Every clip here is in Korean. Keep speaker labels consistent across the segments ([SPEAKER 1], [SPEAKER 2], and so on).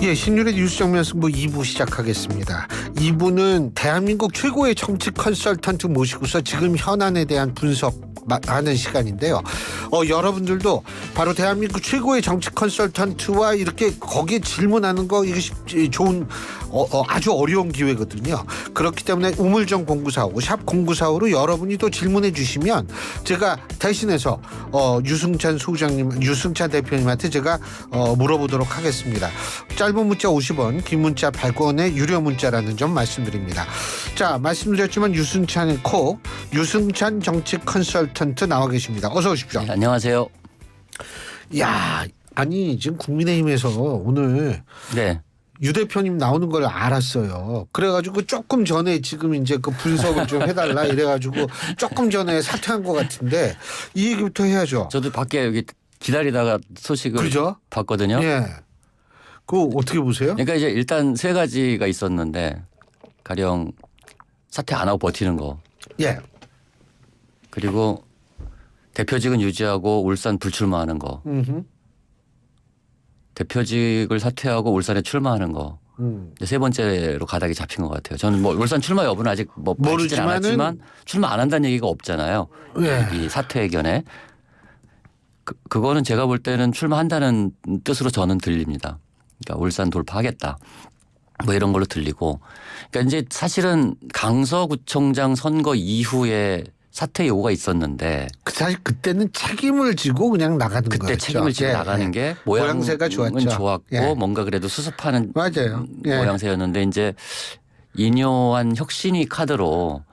[SPEAKER 1] 예, 신율의 뉴스 정면 승부 2부 시작하겠습니다. 2부는 대한민국 최고의 정치 컨설턴트 모시고서 지금 현안에 대한 분석하는 시간인데요. 여러분들도 바로 대한민국 최고의 정치 컨설턴트와 이렇게 거기에 질문하는 거 이게 좋은 아주 어려운 기회거든요. 그렇기 때문에 우물정 0945 샵 0945로 여러분이 또 질문해 주시면 제가 대신해서 유승찬 소장님, 유승찬 대표님한테 제가 물어보도록 하겠습니다. 짧은 문자 50원, 긴 문자 100원의 유료 문자라는 점 말씀드립니다. 자, 말씀드렸지만 유승찬의 유승찬 정치 컨설턴트 나와 계십니다. 어서 오십시오.
[SPEAKER 2] 네, 안녕하세요.
[SPEAKER 1] 야, 아니 지금 국민의힘에서 오늘
[SPEAKER 2] 네.
[SPEAKER 1] 유 대표님 나오는 걸 알았어요. 그래가지고 조금 전에 지금 이제 그 분석을 좀 해달라 이래가지고 조금 전에 사퇴한 것 같은데 이 얘기부터 해야죠.
[SPEAKER 2] 저도 밖에 여기 기다리다가 소식을
[SPEAKER 1] 그죠?
[SPEAKER 2] 봤거든요.
[SPEAKER 1] 예. 그거 어떻게 보세요?
[SPEAKER 2] 그러니까 이제 일단 세 가지가 있었는데 가령 사퇴 안 하고 버티는 거.
[SPEAKER 1] 예.
[SPEAKER 2] 그리고 대표직은 유지하고 울산 불출마하는 거. 대표직을 사퇴하고 울산에 출마하는 거. 세 번째로 가닥이 잡힌 것 같아요. 저는 뭐 울산 출마 여부는 아직 뭐 밝히진 않았지만 출마 안 한다는 얘기가 없잖아요.
[SPEAKER 1] 예.
[SPEAKER 2] 이 사퇴 의견에. 그거는 제가 볼 때는 출마한다는 뜻으로 저는 들립니다. 그러니까 울산 돌파하겠다. 뭐 이런 걸로 들리고. 그러니까 이제 사실은 강서구청장 선거 이후에 사퇴 요구가 있었는데
[SPEAKER 1] 사실 그때는 책임을 지고 그냥 나가는 거였죠.
[SPEAKER 2] 그때 책임을 지고 나가는 게
[SPEAKER 1] 모양새가 좋았죠.
[SPEAKER 2] 좋았고
[SPEAKER 1] 예.
[SPEAKER 2] 뭔가 그래도 수습하는
[SPEAKER 1] 맞아요. 예.
[SPEAKER 2] 모양새였는데 이제 이뇨한 혁신위 카드로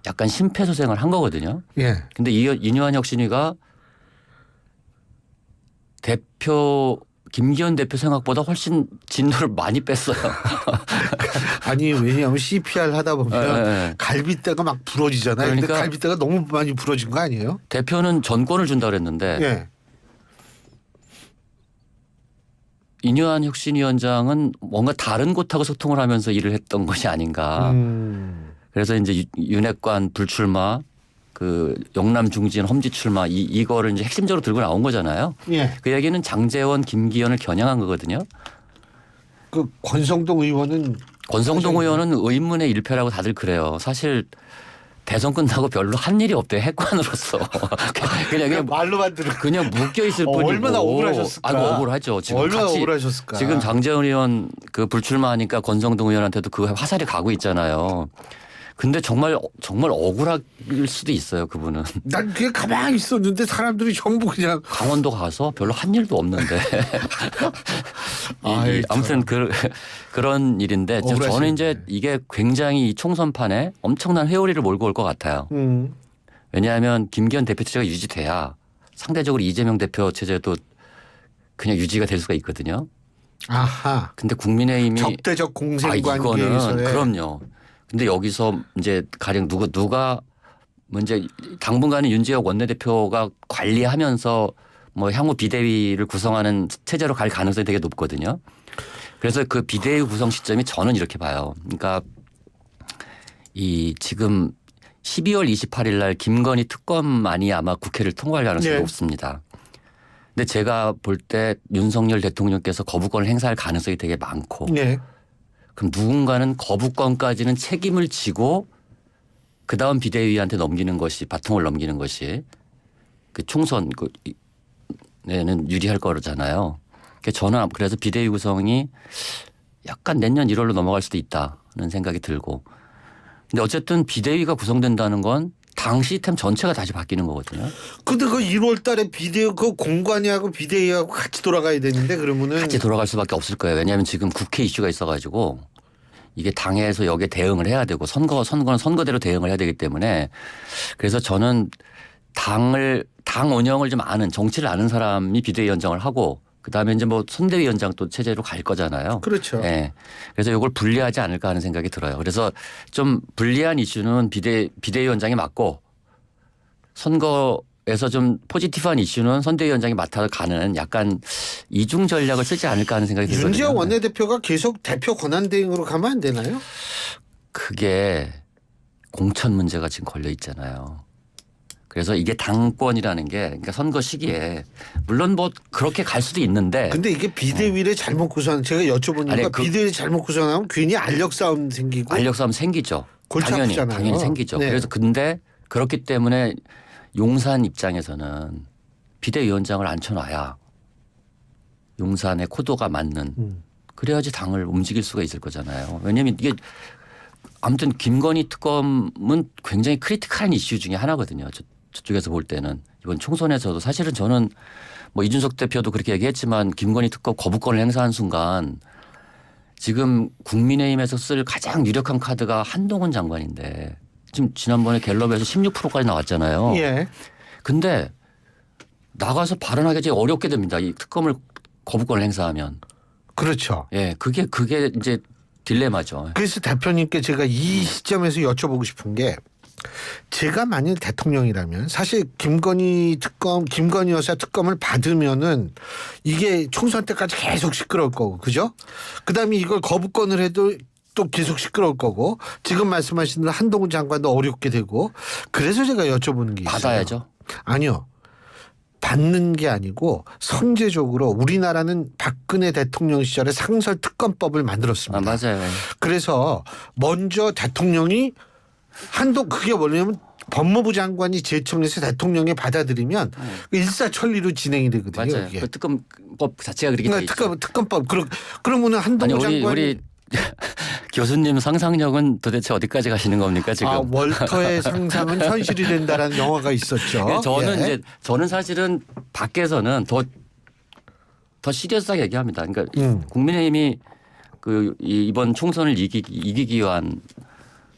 [SPEAKER 2] 약간 심폐소생을 한 거거든요.
[SPEAKER 1] 예.
[SPEAKER 2] 근데 이뇨한 혁신위가 김기현 대표 생각보다 훨씬 진도를 많이 뺐어요.
[SPEAKER 1] 아니 왜냐하면 CPR 하다 보면
[SPEAKER 2] 네.
[SPEAKER 1] 갈비뼈가 막 부러지잖아요. 그러니까 근데 갈비뼈가 너무 많이 부러진 거 아니에요?
[SPEAKER 2] 대표는 전권을 준다 그랬는데
[SPEAKER 1] 예.
[SPEAKER 2] 이뇨한 혁신위원장은 뭔가 다른 곳하고 소통을 하면서 일을 했던 것이 아닌가. 그래서 이제 윤핵관 불출마, 그 영남 중진 험지 출마 이거를 이제 핵심적으로 들고 나온 거잖아요.
[SPEAKER 1] 예.
[SPEAKER 2] 그 얘기는 장제원, 김기현을 겨냥한 거거든요.
[SPEAKER 1] 그 권성동 의원은
[SPEAKER 2] 의원은 의문의 일패라고 다들 그래요. 사실 대선 끝나고 별로 한 일이 없대요. 핵관으로서. 그냥
[SPEAKER 1] 말로만 들은
[SPEAKER 2] 그냥 묶여 있을 뿐이고.
[SPEAKER 1] 얼마나 억울하셨을까.
[SPEAKER 2] 아이고 억울하죠. 지금
[SPEAKER 1] 얼마나 억울하셨을까.
[SPEAKER 2] 지금 장제원 의원 그 불출마하니까 권성동 의원한테도 그 화살이 가고 있잖아요. 근데 정말 억울할 수도 있어요. 그분은.
[SPEAKER 1] 난 그게 가만히 있었는데 사람들이 전부 그냥
[SPEAKER 2] 강원도 가서 별로 한 일도 없는데. 아무튼 그런 일인데 저는 이제 이게 굉장히 이 총선판에 엄청난 회오리를 몰고 올 것 같아요. 왜냐하면 김기현 대표 체제가 유지돼야 상대적으로 이재명 대표 체제도 그냥 유지가 될 수가 있거든요.
[SPEAKER 1] 아하.
[SPEAKER 2] 근데 국민의힘이
[SPEAKER 1] 적대적 공생관계에서의
[SPEAKER 2] 이거는 그럼요. 근데 여기서 이제 가령 누가 이제 당분간은 윤지혁 원내대표가 관리하면서 뭐 향후 비대위를 구성하는 체제로 갈 가능성이 되게 높거든요. 그래서 그 비대위 구성 시점이 저는 이렇게 봐요. 그러니까 이 지금 12월 28일 날 김건희 특검안이 아마 국회를 통과할 가능성이 높습니다. 근데 제가 볼 때 윤석열 대통령께서 거부권을 행사할 가능성이 되게 많고 그럼 누군가는 거부권까지는 책임을 지고 그다음 비대위한테 넘기는 것이 바통을 넘기는 것이 그 총선에는 유리할 거잖아요. 저는 그래서 비대위 구성이 약간 내년 1월로 넘어갈 수도 있다는 생각이 들고 근데 어쨌든 비대위가 구성된다는 건 당 시스템 전체가 다시 바뀌는 거거든요.
[SPEAKER 1] 근데 그 1월 달에 그 공관위하고 비대위하고 같이 돌아가야 되는데 그러면은
[SPEAKER 2] 같이 돌아갈 수밖에 없을 거예요. 왜냐하면 지금 국회 이슈가 있어가지고 이게 당에서 여기에 대응을 해야 되고 선거는 선거대로 대응을 해야 되기 때문에 그래서 저는 당 운영을 좀 아는 정치를 아는 사람이 비대위원장을 하고 그다음에 이제 뭐 선대위원장 또 체제로 갈 거잖아요.
[SPEAKER 1] 그렇죠.
[SPEAKER 2] 네. 그래서 이걸 분리하지 않을까 하는 생각이 들어요. 그래서 좀 불리한 이슈는 비대위원장이 맡고 선거에서 좀 포지티브한 이슈는 선대위원장이 맡아가는 약간 이중 전략을 쓰지 않을까 하는 생각이 들거든요.
[SPEAKER 1] 윤지혁 원내대표가 계속 대표 권한대행으로 가면 안 되나요?
[SPEAKER 2] 그게 공천 문제가 지금 걸려 있잖아요. 그래서 이게 당권이라는 게 그러니까 선거 시기에 물론 뭐 그렇게 갈 수도 있는데
[SPEAKER 1] 근데 이게 비대위를 잘못 구성 제가 여쭤보니까
[SPEAKER 2] 아니,
[SPEAKER 1] 비대위 잘못 구성하면 괜히 알력 싸움 생기고
[SPEAKER 2] 알력 싸움 생기죠.
[SPEAKER 1] 골치 아프잖아요.
[SPEAKER 2] 당연히 생기죠.
[SPEAKER 1] 네.
[SPEAKER 2] 그래서 근데 그렇기 때문에 용산 입장에서는 비대위원장을 앉혀놔야 용산의 코드가 맞는 그래야지 당을 움직일 수가 있을 거잖아요. 왜냐하면 이게 아무튼 김건희 특검은 굉장히 크리티컬한 이슈 중에 하나거든요. 저쪽에서 볼 때는 이번 총선에서도 사실은 저는 뭐 이준석 대표도 그렇게 얘기했지만 김건희 특검 거부권을 행사한 순간 지금 국민의힘에서 쓸 가장 유력한 카드가 한동훈 장관인데 지금 지난번에 갤럽에서 16%까지 나왔잖아요.
[SPEAKER 1] 예.
[SPEAKER 2] 근데 나가서 발언하기 되게 어렵게 됩니다. 이 특검을 거부권을 행사하면.
[SPEAKER 1] 그렇죠.
[SPEAKER 2] 예, 그게 이제 딜레마죠.
[SPEAKER 1] 그래서 대표님께 제가 이 시점에서 여쭤보고 싶은 게 제가 만일 대통령이라면 사실 김건희 여사 특검을 받으면은 이게 총선 때까지 계속 시끄러울 거고 그죠? 그다음에 이걸 거부권을 해도 또 계속 시끄러울 거고 지금 말씀하신 한동훈 장관도 어렵게 되고 그래서 제가 여쭤보는 게 있어요.
[SPEAKER 2] 받아야죠.
[SPEAKER 1] 아니요. 받는 게 아니고 선제적으로 우리나라는 박근혜 대통령 시절에 상설 특검법을 만들었습니다.
[SPEAKER 2] 아, 맞아요.
[SPEAKER 1] 그래서 먼저 대통령이 그게 뭐냐면 법무부 장관이 제청해서 대통령이 받아들이면 일사천리로 진행이 되거든요.
[SPEAKER 2] 맞아요.
[SPEAKER 1] 이게.
[SPEAKER 2] 그 특검법 자체가 그렇게 돼 있죠.
[SPEAKER 1] 특검법 그러면은 한동훈 장관이
[SPEAKER 2] 우리 교수님 상상력은 도대체 어디까지 가시는 겁니까 지금?
[SPEAKER 1] 월터의 상상은 현실이 된다라는 영화가 있었죠.
[SPEAKER 2] 저는
[SPEAKER 1] 예.
[SPEAKER 2] 이제 저는 사실은 밖에서는 더 시리어스하게 얘기합니다. 그러니까 국민의힘이 이번 총선을 이기기 위한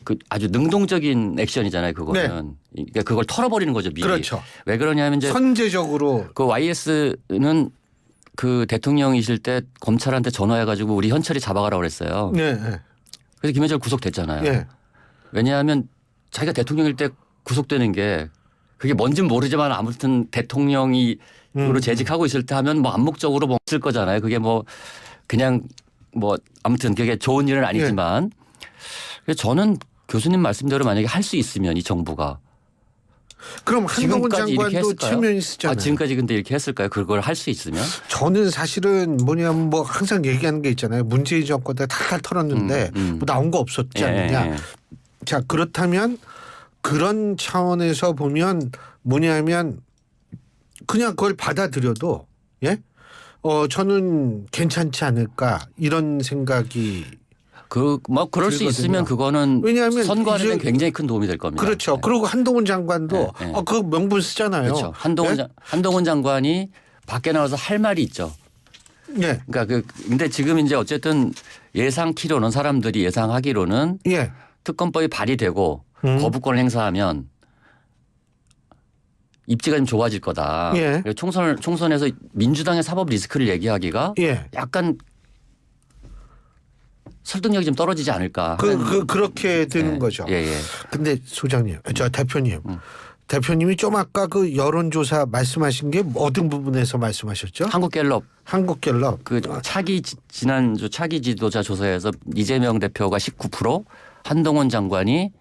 [SPEAKER 2] 그 아주 능동적인 액션이잖아요. 그거는 그러니까 그걸 털어버리는 거죠. 미리.
[SPEAKER 1] 그렇죠.
[SPEAKER 2] 왜 그러냐면 이제
[SPEAKER 1] 선제적으로
[SPEAKER 2] 그 YS는 그 대통령이실 때 검찰한테 전화해가지고 우리 현철이 잡아가라고 그랬어요.
[SPEAKER 1] 네.
[SPEAKER 2] 그래서 김현철 구속됐잖아요.
[SPEAKER 1] 네.
[SPEAKER 2] 왜냐하면 자기가 대통령일 때 구속되는 게 그게 뭔지는 모르지만 아무튼 대통령으로 재직하고 있을 때 하면 뭐 암묵적으로 뭐 쓸 거잖아요. 그게 뭐 그냥 뭐 아무튼 그게 좋은 일은 아니지만 그래서 저는 교수님 말씀대로 만약에 할 수 있으면 이 정부가
[SPEAKER 1] 그럼 한동훈
[SPEAKER 2] 지금까지 이렇게
[SPEAKER 1] 장관도
[SPEAKER 2] 했을까요?
[SPEAKER 1] 체면이 쓰잖아요.
[SPEAKER 2] 지금까지 근데 이렇게 했을까요? 그걸 할 수 있으면?
[SPEAKER 1] 저는 사실은 뭐냐면 뭐 항상 얘기하는 게 있잖아요. 문재인 정권 때 탈탈 털었는데 뭐 나온 거 없었지 않느냐.
[SPEAKER 2] 예.
[SPEAKER 1] 자 그렇다면 그런 차원에서 보면 뭐냐면 그냥 그걸 받아들여도 예? 저는 괜찮지 않을까 이런 생각이
[SPEAKER 2] 뭐 그럴 수
[SPEAKER 1] 들거든요.
[SPEAKER 2] 있으면 그거는
[SPEAKER 1] 왜냐하면
[SPEAKER 2] 선거하는 데
[SPEAKER 1] 이제
[SPEAKER 2] 굉장히 큰 도움이 될 겁니다.
[SPEAKER 1] 그렇죠.
[SPEAKER 2] 네.
[SPEAKER 1] 그리고 한동훈 장관도
[SPEAKER 2] 네.
[SPEAKER 1] 그 명분 쓰잖아요.
[SPEAKER 2] 그렇죠.
[SPEAKER 1] 예?
[SPEAKER 2] 한동훈 장관이 밖에 나와서 할 말이 있죠.
[SPEAKER 1] 예.
[SPEAKER 2] 그러니까 근데 지금 이제 어쨌든 예상키로는 사람들이 예상하기로는
[SPEAKER 1] 예.
[SPEAKER 2] 특검법이 발의되고 거부권을 행사하면 입지가 좀 좋아질 거다.
[SPEAKER 1] 예.
[SPEAKER 2] 그래서 총선에서 민주당의 사법 리스크를 얘기하기가
[SPEAKER 1] 예.
[SPEAKER 2] 약간 설득력이 좀 떨어지지 않을까.
[SPEAKER 1] 그렇게 되는 거죠.
[SPEAKER 2] 예.
[SPEAKER 1] 근데 소장님, 저 대표님. 대표님이 좀 아까 그 여론조사 말씀하신 게 어떤 부분에서 말씀하셨죠?
[SPEAKER 2] 한국갤럽
[SPEAKER 1] 한국갤럽.
[SPEAKER 2] 지난주 차기 지도자 조사에서 이재명 대표가 19%, 한동훈 장관이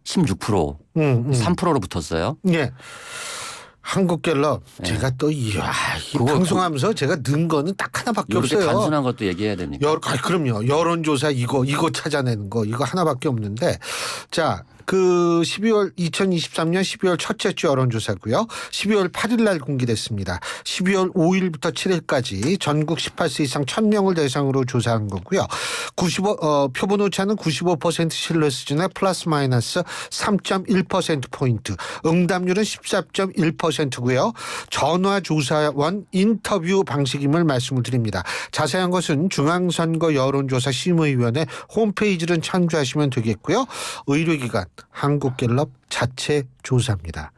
[SPEAKER 2] 16%, 3%로 붙었어요.
[SPEAKER 1] 예. 한국갤럽 제가 또 이 방송하면서 제가 넣은 거는 딱 하나밖에
[SPEAKER 2] 이렇게
[SPEAKER 1] 없어요.
[SPEAKER 2] 단순한 것도 얘기해야 됩니까?
[SPEAKER 1] 그럼요. 여론조사 이거 찾아내는 거 이거 하나밖에 없는데 자. 2023년 12월 첫째 주 여론조사고요. 12월 8일 날 공개됐습니다. 12월 5일부터 7일까지 전국 18세 이상 1000명을 대상으로 조사한 거고요. 표본 오차는 95% 신뢰 수준에 플러스 마이너스 3.1%포인트. 응답률은 14.1%고요. 전화조사원 인터뷰 방식임을 말씀을 드립니다. 자세한 것은 중앙선거 여론조사 심의위원회 홈페이지를 참조하시면 되겠고요. 의료기관 한국갤럽 자체 조사입니다.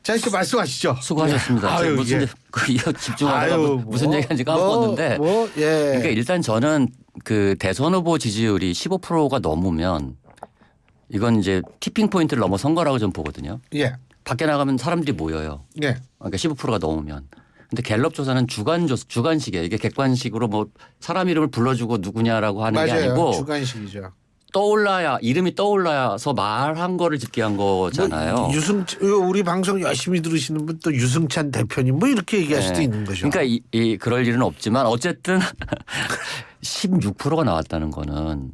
[SPEAKER 1] 자 이렇게 말씀하시죠.
[SPEAKER 2] 수고하셨습니다.
[SPEAKER 1] 아유,
[SPEAKER 2] 무슨 이거 집중하다가 무슨 얘기하는지 까먹었는데.
[SPEAKER 1] 예.
[SPEAKER 2] 그러니까 일단 저는 그 대선 후보 지지율이 15%가 넘으면 이건 이제 티핑 포인트를 넘어선 거라고 좀 보거든요.
[SPEAKER 1] 예.
[SPEAKER 2] 밖에 나가면 사람들이 모여요.
[SPEAKER 1] 예.
[SPEAKER 2] 그러니까 15%가 넘으면. 근데 갤럽 조사는 주관식이에요. 이게 객관식으로 뭐 사람 이름을 불러주고 누구냐라고 하는 게
[SPEAKER 1] 맞아요.
[SPEAKER 2] 아니고
[SPEAKER 1] 주관식이죠.
[SPEAKER 2] 떠올라야 이름이 떠올라서 말한 거를 집계한 거잖아요.
[SPEAKER 1] 뭐 우리 방송 열심히 들으시는 분 또 유승찬 대표님 뭐 이렇게 얘기할 수도 있는 거죠.
[SPEAKER 2] 그러니까 그럴 일은 없지만 어쨌든 16%가 나왔다는 거는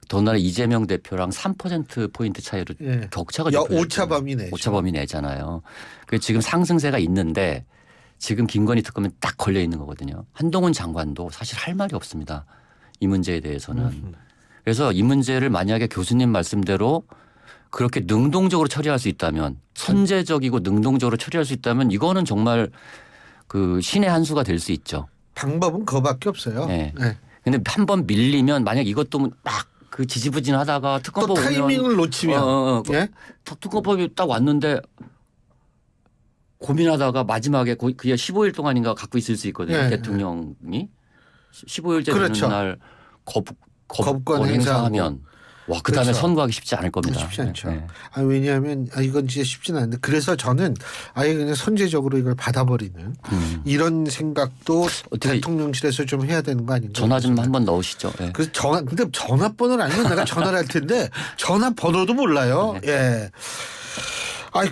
[SPEAKER 2] 더군다나 이재명 대표랑 3% 포인트 차이로 격차가
[SPEAKER 1] 오차 범위 내죠.
[SPEAKER 2] 오차 범위 내잖아요. 그 지금 상승세가 있는데 지금 김건희 특검은 딱 걸려 있는 거거든요. 한동훈 장관도 사실 할 말이 없습니다. 이 문제에 대해서는. 그래서 이 문제를 만약에 교수님 말씀대로 그렇게 능동적으로 처리할 수 있다면 선제적이고 능동적으로 처리할 수 있다면 이거는 정말 그 신의 한 수가 될 수 있죠.
[SPEAKER 1] 방법은 그거밖에 없어요.
[SPEAKER 2] 네. 근데 한 번 밀리면 만약 이것도 막 그 지지부진하다가 특검법
[SPEAKER 1] 또 타이밍을 놓치면
[SPEAKER 2] 특검법이 딱 왔는데 고민하다가 마지막에 그게 15일 동안인가 갖고 있을 수 있거든요. 대통령이 15일째
[SPEAKER 1] 그렇죠.
[SPEAKER 2] 되는 날 거부권
[SPEAKER 1] 행사하고.
[SPEAKER 2] 행사하면 와 그다음에
[SPEAKER 1] 그렇죠.
[SPEAKER 2] 선거하기 쉽지 않을 겁니다.
[SPEAKER 1] 쉽지 않죠. 왜냐하면 이건 진짜 쉽지는 않은데 그래서 저는 아예 그냥 선제적으로 이걸 받아버리는 이런 생각도 대통령실에서 좀 해야 되는 거 아닌가.
[SPEAKER 2] 전화 좀 한번 넣으시죠. 네.
[SPEAKER 1] 그래서 근데 전화번호를 아니면 내가 전화를 할 텐데 전화번호도 몰라요. 예.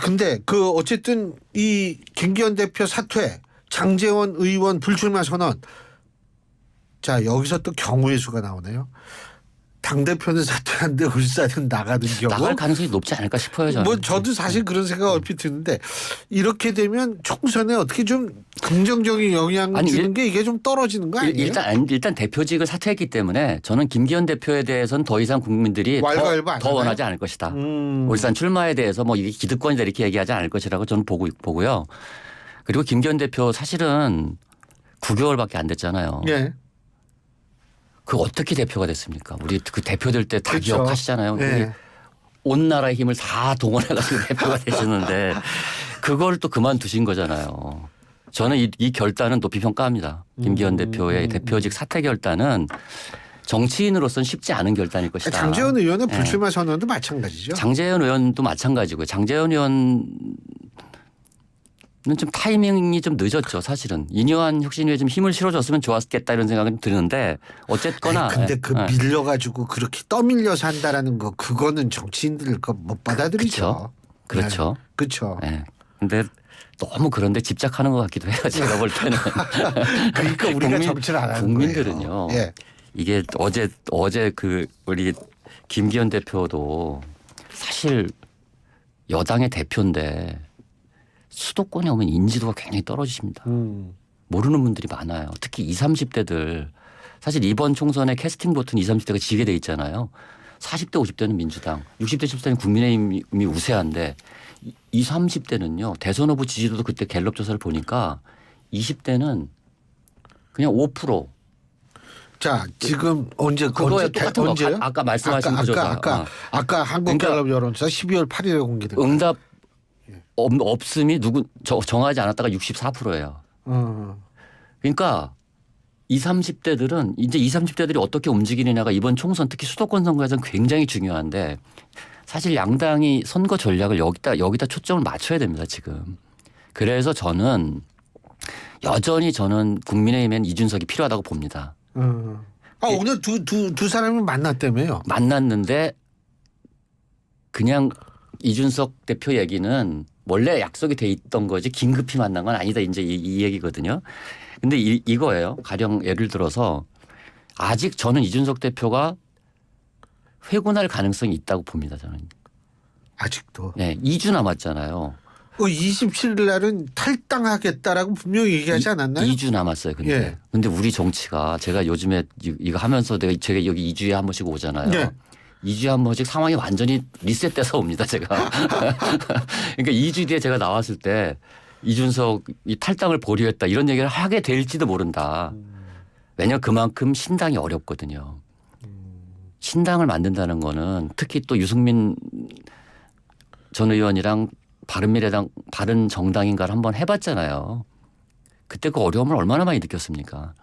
[SPEAKER 1] 근데 어쨌든 이 김기현 대표 사퇴, 장제원 의원 불출마 선언. 자 여기서 또 경우의 수가 나오네요. 당대표는 사퇴하는데 울산은 나가는 경우.
[SPEAKER 2] 나갈 가능성이 높지 않을까 싶어요. 저는.
[SPEAKER 1] 뭐 저도 사실 그런 생각 얼핏 드는데 이렇게 되면 총선에 어떻게 좀 긍정적인 영향을 주는 게 이게 좀 떨어지는 거 아니에요?
[SPEAKER 2] 일단 대표직을 사퇴했기 때문에 저는 김기현 대표에 대해서는 더 이상 국민들이 더 원하지 않을 것이다. 울산 출마에 대해서 뭐 이게 기득권이다 이렇게 얘기하지 않을 것이라고 저는 보고요. 그리고 김기현 대표 사실은 9개월밖에 안 됐잖아요.
[SPEAKER 1] 예.
[SPEAKER 2] 그 어떻게 대표가 됐습니까? 우리 그 대표될 때 다
[SPEAKER 1] 그렇죠.
[SPEAKER 2] 기억하시잖아요.
[SPEAKER 1] 네.
[SPEAKER 2] 온 나라의 힘을 다 동원해가지고 대표가 되시는데 그걸 또 그만두신 거잖아요. 저는 이 결단은 높이 평가합니다. 김기현 대표의 대표직 사퇴 결단은 정치인으로서는 쉽지 않은 결단일 것이다.
[SPEAKER 1] 장제원 의원의 불출마 선언도 마찬가지죠.
[SPEAKER 2] 장제원 의원도 마찬가지고요. 장제원 의원 좀 타이밍이 좀 늦었죠, 사실은. 이뇨한 혁신위에 좀 힘을 실어줬으면 좋았겠다 이런 생각은 드는데 어쨌거나.
[SPEAKER 1] 근데 밀려가지고 그렇게 떠밀려서 한다라는 거 그거는 정치인들 못 받아들이죠.
[SPEAKER 2] 그렇죠.
[SPEAKER 1] 그렇죠.
[SPEAKER 2] 네. 근데 너무 그런데 집착하는 것 같기도 해요. 제가 볼 때는.
[SPEAKER 1] 그러니까 우리가 정치를 안 하는
[SPEAKER 2] 국민들은요.
[SPEAKER 1] 거예요.
[SPEAKER 2] 이게 어제 우리 김기현 대표도 사실 여당의 대표인데 수도권에 오면 인지도가 굉장히 떨어지십니다. 모르는 분들이 많아요. 특히 20, 30대들. 사실 이번 총선에 캐스팅 보트는 20, 30대가 지게 돼 있잖아요. 40대, 50대는 민주당, 60대, 70대는 국민의힘이 우세한데 20, 30대는요. 대선 후보 지지도도 그때 갤럽 조사를 보니까 20대는 그냥 5%.
[SPEAKER 1] 자 지금 언제요?
[SPEAKER 2] 아까 말씀하신 구조가.
[SPEAKER 1] 아까 한국갤럽 여론조사 12월 8일에 공개된.
[SPEAKER 2] 응답 없음이 정하지 않았다가 64%예요. 그러니까 20, 30대들은 이제 20, 30대들이 어떻게 움직이느냐가 이번 총선 특히 수도권 선거에서는 굉장히 중요한데 사실 양당이 선거 전략을 여기다 초점을 맞춰야 됩니다 지금. 그래서 여전히 저는 국민의힘엔 이준석이 필요하다고 봅니다.
[SPEAKER 1] 오늘 두 사람이 만났다며요?
[SPEAKER 2] 만났는데 그냥 이준석 대표 얘기는 원래 약속이 돼 있던 거지 긴급히 만난 건 아니다. 이제 이 얘기거든요. 근데 이거예요. 가령 예를 들어서 아직 저는 이준석 대표가 회군할 가능성이 있다고 봅니다. 저는.
[SPEAKER 1] 아직도.
[SPEAKER 2] 네. 2주 남았잖아요.
[SPEAKER 1] 27일 날은 탈당하겠다라고 분명히 얘기하지 않았나요?
[SPEAKER 2] 2주 남았어요. 근데 우리 정치가 제가 요즘에 이거 하면서 제가 여기 2주에 한 번씩 오잖아요.
[SPEAKER 1] 네.
[SPEAKER 2] 2주에 한 번씩 상황이 완전히 리셋돼서 옵니다. 제가. 그러니까 2주 뒤에 제가 나왔을 때 이준석이 탈당을 보류했다 이런 얘기를 하게 될지도 모른다. 왜냐하면 그만큼 신당이 어렵거든요. 신당을 만든다는 거는 특히 또 유승민 전 의원이랑 바른미래당 바른정당인가를 한번 해봤잖아요. 그때 그 어려움을 얼마나 많이 느꼈습니까?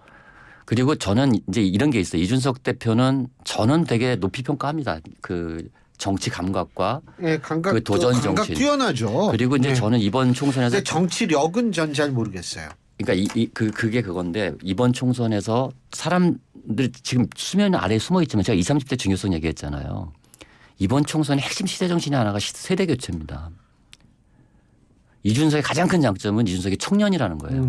[SPEAKER 2] 그리고 저는 이제 이런 게 있어요. 이준석 대표는 저는 되게 높이 평가합니다. 그 정치 감각과 그 도전 정치.
[SPEAKER 1] 뛰어나죠.
[SPEAKER 2] 그리고 이제 저는 이번 총선에서
[SPEAKER 1] 근데 정치력은 전 잘 모르겠어요.
[SPEAKER 2] 그러니까 그게 그건데 이번 총선에서 사람들 지금 수면 아래에 숨어 있지만 제가 20, 30대 중요성 얘기했잖아요. 이번 총선의 핵심 시대 정신이 하나가 세대 교체입니다. 이준석의 가장 큰 장점은 이준석이 청년이라는 거예요.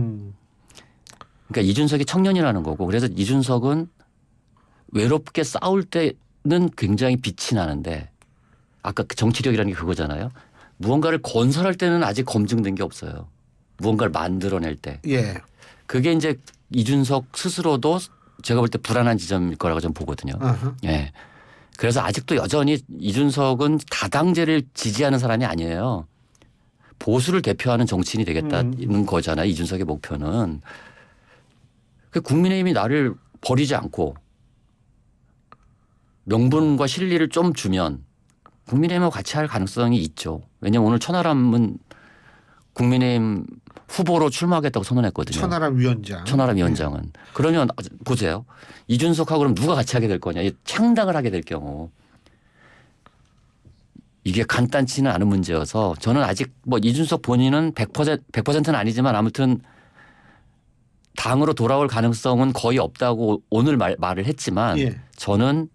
[SPEAKER 2] 그러니까 이준석이 청년이라는 거고 그래서 이준석은 외롭게 싸울 때는 굉장히 빛이 나는데 아까 정치력이라는 게 그거잖아요. 무언가를 건설할 때는 아직 검증된 게 없어요. 무언가를 만들어낼 때.
[SPEAKER 1] 예.
[SPEAKER 2] 그게 이제 이준석 스스로도 제가 볼 때 불안한 지점일 거라고 저는 보거든요.
[SPEAKER 1] 어허.
[SPEAKER 2] 예. 그래서 아직도 여전히 이준석은 다당제를 지지하는 사람이 아니에요. 보수를 대표하는 정치인이 되겠다는 거잖아요. 이준석의 목표는. 국민의힘이 나를 버리지 않고 명분과 실리를 좀 주면 국민의힘하고 같이 할 가능성이 있죠. 왜냐하면 오늘 천하람은 국민의힘 후보로 출마하겠다고 선언했거든요.
[SPEAKER 1] 천하람 위원장.
[SPEAKER 2] 천하람 위원장은. 그러면 보세요. 이준석하고 그럼 누가 같이 하게 될 거냐. 창당을 하게 될 경우. 이게 간단치는 않은 문제여서 저는 아직 뭐 이준석 본인은 100%는 아니지만 아무튼 당으로 돌아올 가능성은 거의 없다고 오늘 말을 했지만
[SPEAKER 1] 예.
[SPEAKER 2] 저는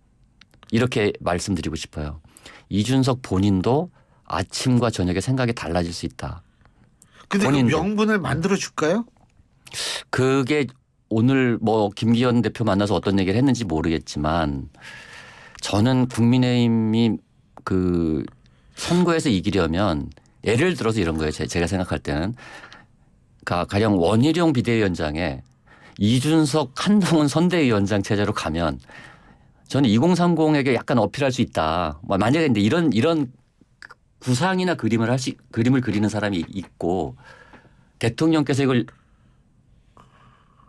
[SPEAKER 2] 이렇게 말씀드리고 싶어요. 이준석 본인도 아침과 저녁에 생각이 달라질 수 있다.
[SPEAKER 1] 근데 그
[SPEAKER 2] 본인도.
[SPEAKER 1] 명분을 만들어 줄까요?
[SPEAKER 2] 그게 오늘 뭐 김기현 대표 만나서 어떤 얘기를 했는지 모르겠지만 저는 국민의힘이 그 선거에서 이기려면 예를 들어서 이런 거예요. 제가 생각할 때는 가령 원희룡 비대위원장에 이준석 한동훈 선대위원장 체제로 가면 저는 2030에게 약간 어필할 수 있다. 만약에 근데 이런 구상이나 그림을 그리는 사람이 있고 대통령께서 이걸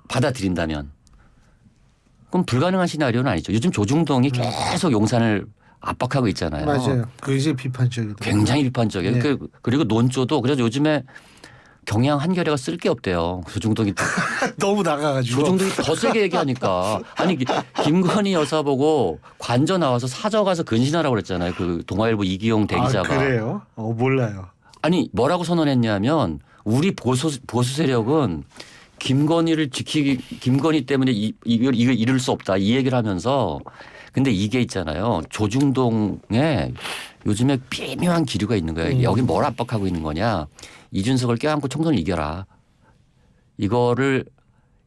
[SPEAKER 2] 받아들인다면 그럼 불가능한 시나리오는 아니죠. 요즘 조중동이 계속 용산을 압박하고 있잖아요.
[SPEAKER 1] 맞아요. 굉장히 비판적이다.
[SPEAKER 2] 굉장히 비판적이에요.
[SPEAKER 1] 네.
[SPEAKER 2] 그리고 논조도 그래서 요즘에 경향 한겨레가 쓸 게 없대요. 조중동이
[SPEAKER 1] 너무 나가가지고.
[SPEAKER 2] 조중동이 더 세게 얘기하니까 아니 김건희 여사 보고 관저 나와서 사저 가서 근신하라고 그랬잖아요. 그 동아일보 이기용 대기자가.
[SPEAKER 1] 아, 그래요? 몰라요.
[SPEAKER 2] 아니 뭐라고 선언했냐면 우리 보수 세력은 김건희 때문에 이걸 이룰 수 없다 이 얘기를 하면서 근데 이게 있잖아요. 조중동에 요즘에 미묘한 기류가 있는 거예요. 여기 뭘 압박하고 있는 거냐. 이준석을 껴안고 총선을 이겨라. 이거를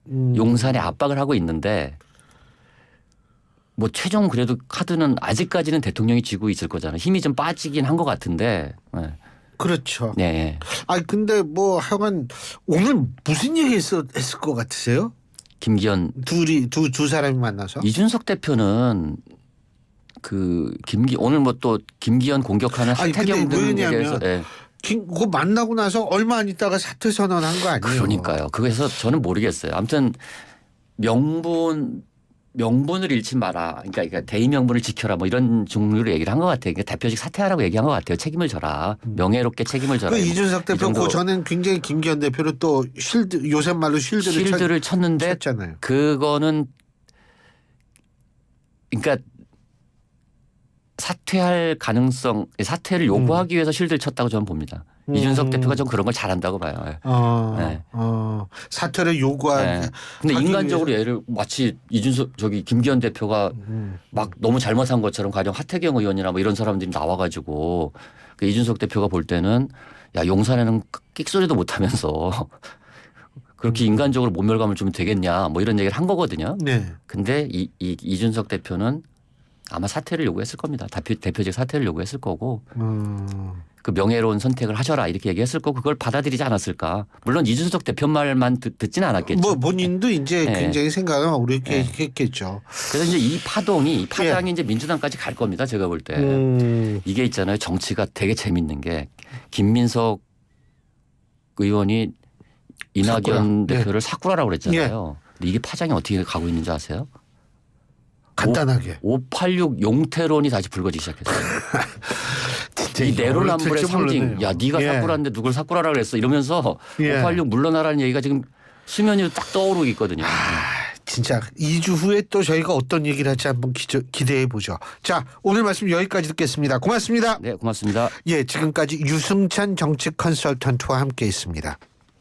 [SPEAKER 2] 용산에 압박을 하고 있는데 뭐 최종 그래도 카드는 아직까지는 대통령이 쥐고 있을 거잖아요. 힘이 좀 빠지긴 한 것 같은데. 네.
[SPEAKER 1] 그렇죠.
[SPEAKER 2] 네.
[SPEAKER 1] 아 근데 뭐 하여간 오늘 무슨 얘기 했을 것 같으세요?
[SPEAKER 2] 김기현
[SPEAKER 1] 두 사람이 만나서
[SPEAKER 2] 이준석 대표는 오늘 뭐 또 김기현 공격하는 하태경 등 얘기해서
[SPEAKER 1] 그거 만나고 나서 얼마 안 있다가 사퇴 선언한 거 아니에요?
[SPEAKER 2] 그러니까요. 그래서 저는 모르겠어요. 아무튼 명분을 잃지 마라. 그러니까 대의 명분을 지켜라. 뭐 이런 종류로 얘기를 한 것 같아요. 그러니까 대표직 사퇴하라고 얘기한 것 같아요. 책임을 져라. 명예롭게 책임을 져라.
[SPEAKER 1] 이준석 대표 그 전엔 굉장히 김기현 대표를 또 요새 말로 쉴드를
[SPEAKER 2] 쳤는데
[SPEAKER 1] 쳤잖아요.
[SPEAKER 2] 그거는 그러니까 사퇴할 가능성, 사퇴를 요구하기 위해서 실드를 쳤다고 저는 봅니다. 이준석 대표가 좀 그런 걸 잘한다고 봐요. 네.
[SPEAKER 1] 사퇴를 요구하기.
[SPEAKER 2] 네. 근데 인간적으로 얘를 마치 김기현 대표가 막 너무 잘못한 것처럼 가령 하태경 의원이나 뭐 이런 사람들이 나와가지고 이준석 대표가 볼 때는 야 용산에는 끽소리도 못하면서 그렇게 인간적으로 모멸감을 주면 되겠냐 뭐 이런 얘기를 한 거거든요.
[SPEAKER 1] 네.
[SPEAKER 2] 근데 이준석 대표는 아마 사퇴를 요구했을 겁니다. 대표직 사퇴를 요구했을 거고 그 명예로운 선택을 하셔라 이렇게 얘기했을 거고 그걸 받아들이지 않았을까. 물론 이준석 대표 말만 듣지는 않았겠죠.
[SPEAKER 1] 뭐 본인도 이제 굉장히 생각을 하고 이렇게 했겠죠.
[SPEAKER 2] 그래서 이제 이 파장이 이제 민주당까지 갈 겁니다. 제가 볼 때. 이게 있잖아요. 정치가 되게 재밌는 게 김민석 의원이 이낙연 대표를 사쿠라라고 그랬잖아요. 근데 이게 파장이 어떻게 가고 있는지 아세요?
[SPEAKER 1] 간단하게.
[SPEAKER 2] 586 용태론이 다시 불거지기 시작했어요. 이 내로남불의 상징. 야 네가 사쿠라인데 누굴 사쿠라라 그랬어 이러면서 586 물러나라는 얘기가 지금 수면 위로 딱 떠오르고 있거든요.
[SPEAKER 1] 진짜 2주 후에 또 저희가 어떤 얘기를 할지 한번 기대해 보죠. 자 오늘 말씀 여기까지 듣겠습니다. 고맙습니다.
[SPEAKER 2] 네 고맙습니다.
[SPEAKER 1] 예 지금까지 유승찬 정치 컨설턴트와 함께했습니다.